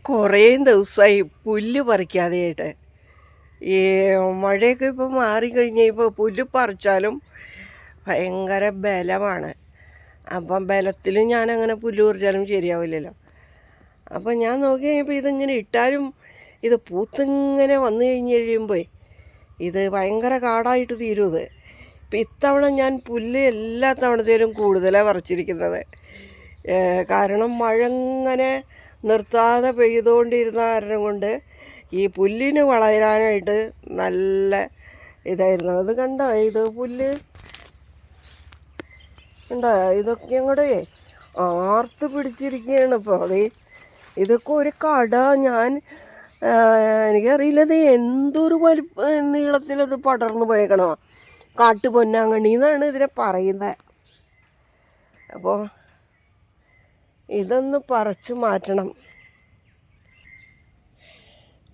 കുറേ ദിവസമായി പുല്ല് പറിക്കാതെയായിട്ട്. ഈ മഴയൊക്കെ ഇപ്പോൾ മാറിക്കഴിഞ്ഞാൽ ഇപ്പോൾ പുല്ല് പറിച്ചാലും ഭയങ്കര ബലമാണ്. അപ്പം ബലത്തിൽ ഞാനങ്ങനെ പുല്ല് പറിച്ചാലും ശരിയാവില്ലല്ലോ. അപ്പം ഞാൻ നോക്കി കഴിഞ്ഞപ്പോൾ ഇതിങ്ങനെ ഇട്ടാലും ഇത് പൂത്തിങ്ങനെ വന്നു കഴിഞ്ഞ് കഴിയുമ്പോൾ ഇത് ഭയങ്കര കാടായിട്ട് തീരും. ഇത് ഇപ്പം ഇത്തവണ ഞാൻ പുല്ല് എല്ലാ തവണത്തേലും കൂടുതലാണ് പറിച്ചിരിക്കുന്നത്. കാരണം മഴ ഇങ്ങനെ നിർത്താതെ പെയ്തുകൊണ്ടിരുന്ന കാരണം കൊണ്ട് ഈ പുല്ലിന് വളരാനായിട്ട് നല്ല ഇതായിരുന്നു. അത് കണ്ടോ, ഇത് പുല്ല് കണ്ടോ, ഇതൊക്കെ അങ്ങോട്ടേ ആർത്ത് പിടിച്ചിരിക്കുകയാണ് ഇപ്പോൾ. അതേ ഇതൊക്കെ ഒരു കട. എനിക്കറിയില്ലത് എന്തൊരു നീളത്തിലത് പടർന്നു പോയേക്കണോ. കാട്ടുപൊന്നാങ്കണ്ണി എന്നാണ് ഇതിനെ പറയുന്നത്. അപ്പോൾ ഇതൊന്ന് പറിച്ചു മാറ്റണം.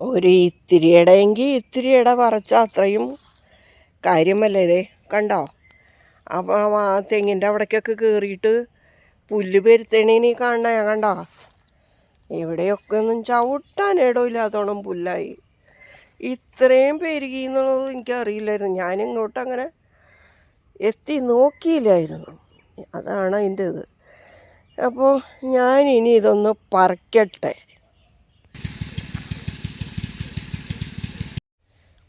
ഒരു ഇത്തിരി ഇട പറിച്ചാൽ അത്രയും കാര്യമല്ലേ. ഇതേ കണ്ടോ, അപ്പം ആ തെങ്ങിൻ്റെ അവിടേക്കൊക്കെ കയറിയിട്ട് പുല്ല് പെരുത്തണീന് കാണണ കണ്ടോ. ഇവിടെയൊക്കെ ഒന്നും ചവിട്ടാൻ ഇടമില്ലാത്തോളം പുല്ലായി. ഇത്രയും പെരുകി എന്നുള്ളത് എനിക്കറിയില്ലായിരുന്നു. ഞാനിങ്ങോട്ട് അങ്ങനെ എത്തി നോക്കിയില്ലായിരുന്നു. അതാണ് അതിൻ്റെ ഇത്. അപ്പോൾ ഞാനിനി ഇതൊന്ന് പറിക്കട്ടെ.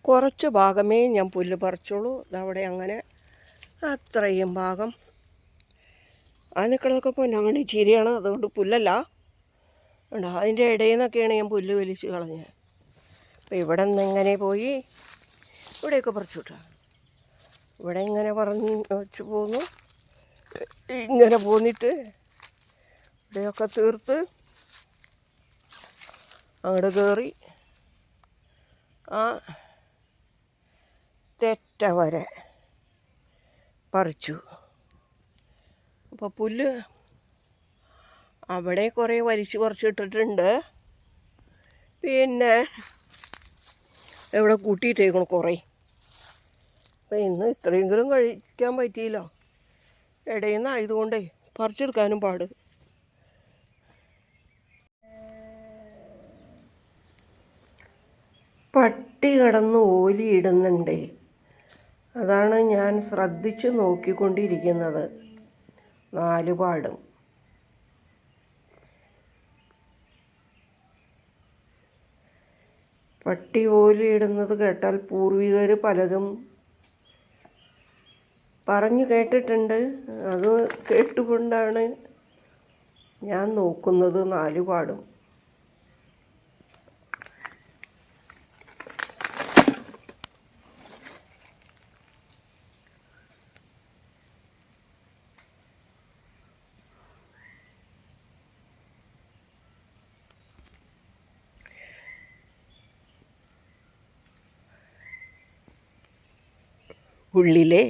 കുറച്ച് ഭാഗമേ ഞാൻ പുല്ല് പറിച്ചോളൂ. ഇതവിടെ അങ്ങനെ അത്രയും ഭാഗം ആ നിൽക്കണതൊക്കെ പൊന്നാങ്കണ്ണി ചീരയാണ്, അതുകൊണ്ട് പുല്ലല്ല. ഉണ്ടോ, അതിൻ്റെ ഇടയിൽ നിന്നൊക്കെയാണ് ഞാൻ പുല്ല് വലിച്ച് കളഞ്ഞത്. അപ്പോൾ ഇവിടെ നിന്ന് എങ്ങനെ പോയി ഇവിടെയൊക്കെ പറിച്ചു വിട്ടാ. ഇവിടെ ഇങ്ങനെ പറഞ്ഞു വെച്ച് പോന്നു. ഇങ്ങനെ പോന്നിട്ട് ഇവിടെയൊക്കെ തീർത്ത് അങ്ങോട്ട് കയറി ആ തെറ്റ വരെ പറിച്ചു. അപ്പോൾ പുല്ല് അവിടെ കുറേ വലിച്ചു പറിച്ചിട്ടിട്ടുണ്ട്. പിന്നെ ഇവിടെ കൂട്ടിയിട്ടേക്കണം കുറേ. അപ്പോൾ ഇന്ന് ഇത്രയെങ്കിലും കഴിക്കാൻ പറ്റിയില്ല. ഇടയിൽ നിന്നായതുകൊണ്ടേ പറിച്ചെടുക്കാനും പാട്. പട്ടി കിടന്ന് ഓലിയിടുന്നുണ്ടേ. അതാണ് ഞാൻ ശ്രദ്ധിച്ച് നോക്കിക്കൊണ്ടിരിക്കുന്നത്. 4 പാടും. പട്ടി ഓലിയിടുന്നത് കേട്ടാൽ പൂർവികർ പലതും പറഞ്ഞു കേട്ടിട്ടുണ്ട്. അത് കേട്ടുകൊണ്ടാണ് ഞാൻ നോക്കുന്നത്. 4 പാടും. ഉള്ളിലെ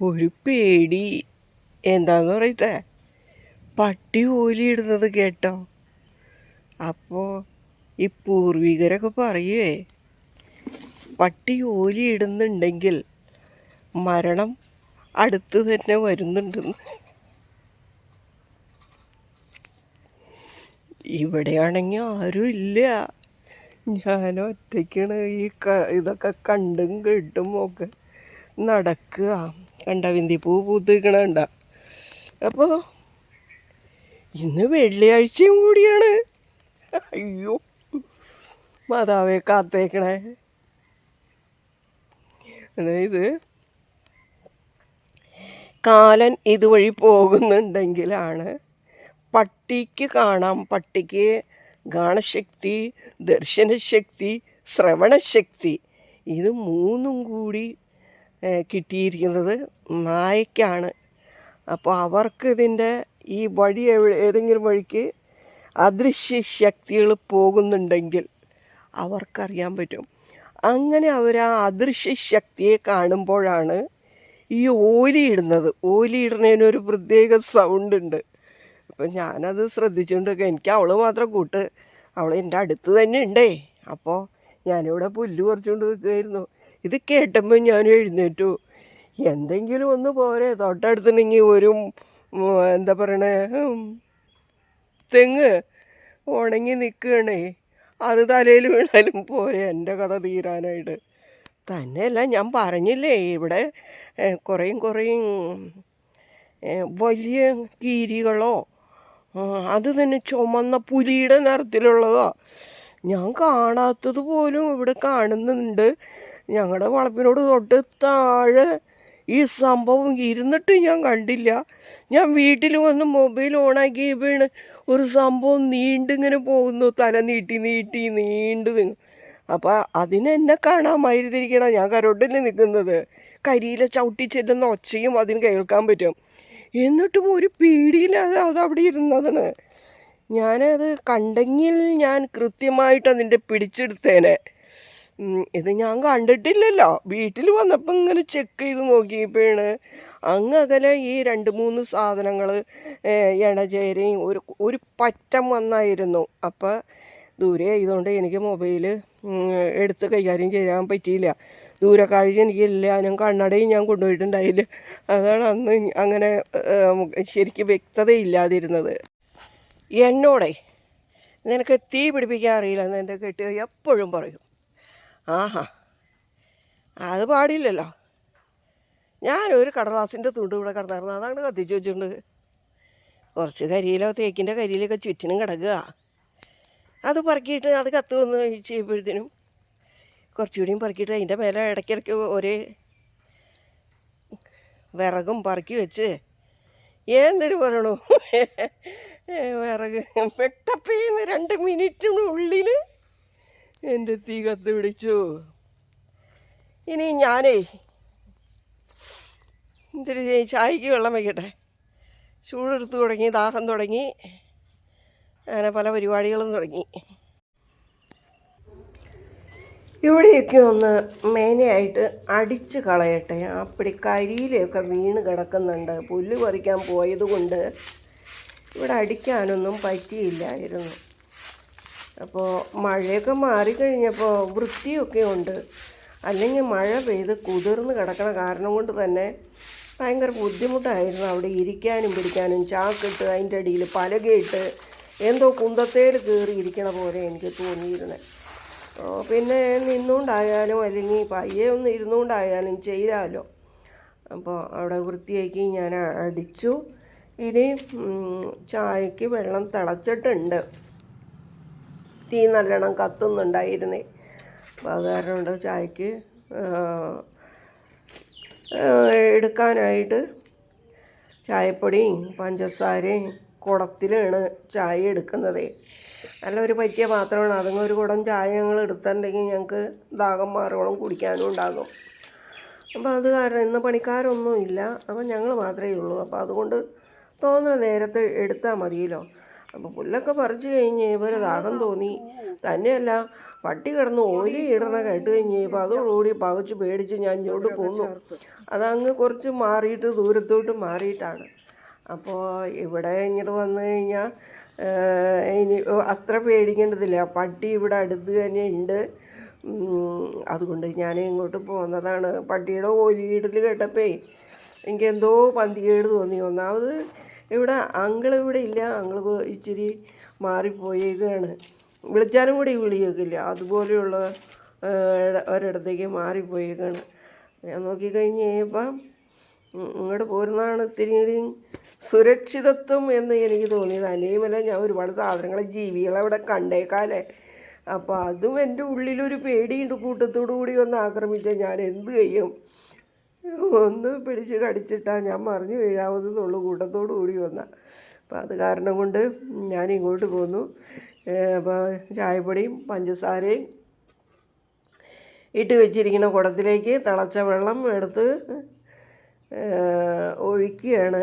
ഒരു പേടി എന്താന്ന് പറയട്ടെ, പട്ടി ഓലിയിടുന്നത് കേട്ടോ. അപ്പോൾ ഈ പൂർവികരൊക്കെ പറയുവേ, പട്ടി ഓലിയിടുന്നുണ്ടെങ്കിൽ മരണം അടുത്ത് തന്നെ വരുന്നുണ്ടെന്ന്. ഇവിടെയാണെങ്കിൽ ആരും ഇല്ല, ഞാൻ ഒറ്റയ്ക്കാണ് ഈ ഇതൊക്കെ കണ്ടും കേട്ടും ഒക്കെ നടക്കുക. കണ്ട വിന്തിപ്പൂ പൂത്തിക്കണ കണ്ട. അപ്പോൾ ഇന്ന് വെള്ളിയാഴ്ചയും കൂടിയാണ്. അയ്യോ മാതാവേ കാത്തേക്കണേ. അതായത് കാലൻ ഇതുവഴി പോകുന്നുണ്ടെങ്കിലാണ് പട്ടിക്ക് കാണാം. പട്ടിക്ക് ഗാനശക്തി, ദർശനശക്തി, ശ്രവണശക്തി, ഇത് 3ഉം കൂടി കിട്ടിയിരിക്കുന്നത് നായക്കാണ്. അപ്പോൾ അവർക്ക് ഇതിൻ്റെ ഈ വഴി ഏതെങ്കിലും വഴിക്ക് അദൃശ്യ ശക്തികൾ പോകുന്നുണ്ടെങ്കിൽ അവർക്കറിയാൻ പറ്റും. അങ്ങനെ അവർ ആ അദൃശ്യ ശക്തിയെ കാണുമ്പോഴാണ് ഈ ഓലിയിടുന്നത്. ഓലിയിടുന്നതിനൊരു പ്രത്യേക സൗണ്ട് ഉണ്ട്. അപ്പം ഞാനത് ശ്രദ്ധിച്ചുകൊണ്ടൊക്കെ, എനിക്ക് അവൾ മാത്രം കൂട്ട്, അവൾ എൻ്റെ അടുത്ത് തന്നെ ഉണ്ടേ. അപ്പോൾ ഞാനിവിടെ പുല്ല് പറിച്ചുകൊണ്ട് നിൽക്കുമായിരുന്നു. ഇത് കേട്ടപ്പോൾ ഞാൻ എഴുന്നേറ്റു. എന്തെങ്കിലും ഒന്ന് പോരെ, തൊട്ടടുത്തുണ്ടെങ്കിൽ ഒരു എന്താ പറയണേ തെങ്ങ്, ഉണങ്ങി നിൽക്കുകയാണേ. അത് തലയിൽ വീണാലും പോരെ എൻ്റെ കഥ തീരാനായിട്ട്. തന്നെയല്ല, ഞാൻ പറഞ്ഞില്ലേ ഇവിടെ കുറേയും വലിയ കീരികളോ അത് തന്നെ ചുമന്ന പുലിയുടെ നിറത്തിലുള്ളതോ ഞാൻ കാണാത്തത് പോലും ഇവിടെ കാണുന്നുണ്ട്. ഞങ്ങളുടെ വളപ്പിനോട് തൊട്ട് താഴെ ഈ സംഭവം ഇരുന്നിട്ട് ഞാൻ കണ്ടില്ല. ഞാൻ വീട്ടിൽ വന്ന് മൊബൈൽ ഓണാക്കിയപ്പോഴാണ് ഒരു സംഭവം നീണ്ടിങ്ങനെ പോകുന്നു, തല നീണ്ടു. അപ്പോൾ അതിനെന്നെ കാണാമായിരുന്നിരിക്കണം. ഞാൻ കരോട്ടിൽ നിൽക്കുന്നത്, കരിയിലെ ചവിട്ടി ചെല്ലുന്ന ഒച്ചയും അതിന് കേൾക്കാൻ പറ്റും. എന്നിട്ടും ഒരു പേടിയില്ലാതെ അതവിടെ ഇരുന്നതാണ്. ഞാനത് കണ്ടെങ്കിൽ ഞാൻ കൃത്യമായിട്ട് അതിൻ്റെ പിടിച്ചെടുത്തേനെ. ഇത് ഞാൻ കണ്ടിട്ടില്ലല്ലോ. വീട്ടിൽ വന്നപ്പോൾ ഇങ്ങനെ ചെക്ക് ചെയ്ത് നോക്കിയപ്പോഴാണ് അങ്ങകലെ ഈ 2-3 സാധനങ്ങൾ ഇണചേരയും ഒരു പറ്റം വന്നായിരുന്നു. അപ്പോൾ ദൂരെ ആയതുകൊണ്ട് എനിക്ക് മൊബൈൽ എടുത്ത് കൈകാര്യം ചെയ്യാൻ പറ്റിയില്ല. ദൂരക്കാഴ്ച എനിക്കില്ല. ഞാൻ കണ്ണടയും ഞാൻ കൊണ്ടുപോയിട്ടുണ്ടായില്ല. അതാണ് അന്ന് അങ്ങനെ ശരിക്കും വ്യക്തതയില്ലാതിരുന്നത്. എന്നോടേ നിനക്ക് തീ പിടിപ്പിക്കാൻ അറിയില്ലെന്ന് എൻ്റെ കെട്ടിയോ എപ്പോഴും പറയും. ആഹാ, അത് പാടില്ലല്ലോ. ഞാനൊരു കടലാസിൻ്റെ തുണ്ട് ഇവിടെ കിടന്നായിരുന്നു, അതാണ് കത്തിച്ച് വെച്ചിട്ടുണ്ട്. കുറച്ച് കരിയിലോ തേക്കിൻ്റെ കരിയിലൊക്കെ ചുറ്റിനും കിടക്കുക. അത് പറക്കിയിട്ട് അത് കത്തുവന്ന് ചെയ്യുമ്പോഴത്തേനും കുറച്ചുകൂടിയും പറക്കിയിട്ട് അതിൻ്റെ മേലെ ഇടയ്ക്കിടയ്ക്ക് ഒരേ വിറകും പറക്കി വെച്ച് എന്തിനു പറയണു വിറക് പെട്ടപ്പേന്ന് 2 മിനിറ്റിനുള്ളിൽ എൻ്റെ തീ കത്ത് പിടിച്ചു. ഇനി ഞാനേ എന്തൊരു ചായക്ക് വെള്ളം വയ്ക്കട്ടെ. ചൂടെടുത്ത് തുടങ്ങി, ദാഹം തുടങ്ങി, അങ്ങനെ പല പരിപാടികളും തുടങ്ങി. ഇവിടെയൊക്കെ ഒന്ന് മേനയായിട്ട് അടിച്ച് കളയട്ടെ. അപ്പടി കരിയിലൊക്കെ വീണ് കിടക്കുന്നുണ്ട്. പുല്ല് പറിക്കാൻ പോയത് കൊണ്ട് ഇവിടെ അടിക്കാനൊന്നും പറ്റിയില്ലായിരുന്നു. അപ്പോൾ മഴയൊക്കെ മാറിക്കഴിഞ്ഞപ്പോൾ വൃത്തിയൊക്കെ ഉണ്ട്. അല്ലെങ്കിൽ മഴ പെയ്ത് കുതിർന്ന് കിടക്കണ കാരണം കൊണ്ട് തന്നെ ഭയങ്കര ബുദ്ധിമുട്ടായിരുന്നു അവിടെ ഇരിക്കാനും പിടിക്കാനും. ചാക്കിട്ട് അതിൻ്റെ അടിയിൽ പലകയിട്ട് എന്തോ കുന്തത്തേൽ കയറി ഇരിക്കണ പോലെ എനിക്ക് തോന്നിയിരുന്നത്. പിന്നെ നിന്നുകൊണ്ടായാലും അല്ലെങ്കിൽ പയ്യെ ഒന്ന് ഇരുന്നുകൊണ്ടായാലും ചെയ്യാമല്ലോ. അപ്പോൾ അവിടെ വൃത്തിയാക്കി ഞാൻ അടിച്ചു. ഇനി ചായക്ക് വെള്ളം തിളച്ചിട്ടുണ്ട്. തീ നല്ലോണം കത്തുന്നുണ്ടായിരുന്നേ. അപ്പോൾ അത് കാരണം കൊണ്ട് ചായക്ക് എടുക്കാനായിട്ട് ചായപ്പൊടിയും പഞ്ചസാരയും കുടത്തിലാണ് ചായ എടുക്കുന്നത്. നല്ലൊരു പറ്റിയ പാത്രമാണ്. അതുങ്ങൾ ഒരു കുടം ചായ ഞങ്ങൾ എടുത്തിട്ടുണ്ടെങ്കിൽ ഞങ്ങൾക്ക് ദാഹം മാറോളം കുടിക്കാനും ഉണ്ടാകും. അപ്പോൾ അത് കാരണം ഇന്ന് പണിക്കാരൊന്നും ഇല്ല. അപ്പോൾ ഞങ്ങൾ മാത്രമേ ഉള്ളൂ. അപ്പോൾ അതുകൊണ്ട് തോന്നുന്ന നേരത്തെ എടുത്താൽ മതിയല്ലോ. അപ്പോൾ പുല്ലൊക്കെ പറിച്ച് കഴിഞ്ഞ് കഴിയുമ്പോൾ ദാഹം തോന്നി. തന്നെയല്ല, പട്ടി കിടന്ന് ഓലി ഇടണ കേട്ട് കഴിഞ്ഞ് കഴിയുമ്പോൾ അതോടുകൂടി പകച്ച് പേടിച്ച് ഞാൻ ഇങ്ങോട്ട് പോന്നു. അതങ്ങ് കുറച്ച് മാറിയിട്ട് ദൂരത്തോട്ട് മാറിയിട്ടാണ്. അപ്പോൾ ഇവിടെ ഇങ്ങോട്ട് വന്നു കഴിഞ്ഞാൽ ഇനി അത്ര പേടിക്കേണ്ടതില്ല. പട്ടി ഇവിടെ അടുത്ത് തന്നെ ഉണ്ട്. അതുകൊണ്ട് ഞാൻ ഇങ്ങോട്ട് പോന്നതാണ്. പട്ടിയുടെ ഓലിയിടൽ കേട്ടപ്പോൾ എനിക്ക് എന്തോ പന്തികേട് തോന്നി. ഒന്നാമത് ഇവിടെ ഇവിടെ ഇല്ല. അങ്കിള് ഇച്ചിരി മാറിപ്പോയേക്കാണ്. വിളിച്ചാലും കൂടി വിളിയേക്കില്ല. അതുപോലെയുള്ള ഒരിടത്തേക്ക് മാറിപ്പോയേക്കാണ്. ഞാൻ നോക്കിക്കഴിഞ്ഞ് കഴിയുമ്പം ഇങ്ങോട്ട് പോരുന്നതാണ് ഇത്തിരി സുരക്ഷിതത്വം എന്ന് എനിക്ക് തോന്നിയത്. അല്ലേമല്ല ഞാൻ ഒരുപാട് സാധനങ്ങളെ ജീവികളെ അവിടെ കണ്ടേക്കാലേ. അപ്പോൾ അതും എൻ്റെ ഉള്ളിലൊരു പേടിയുണ്ട്. കൂട്ടത്തോടു കൂടി ഒന്ന് ആക്രമിച്ചാൽ ഞാൻ എന്ത് ചെയ്യും? ഒന്ന് പിടിച്ച് കടിച്ചിട്ടാൽ ഞാൻ മറിഞ്ഞു വീഴാവുന്നതുള്ളൂ കൂട്ടത്തോടു കൂടി വന്നാൽ. അപ്പോൾ അത് കാരണം കൊണ്ട് ഞാൻ ഇങ്ങോട്ട് പോന്നു. അപ്പോൾ ചായപ്പൊടിയും പഞ്ചസാരയും ഇട്ട് വെച്ചിരിക്കുന്ന കുടത്തിലേക്ക് തിളച്ച വെള്ളം എടുത്ത് ഒഴിക്കുകയാണ്.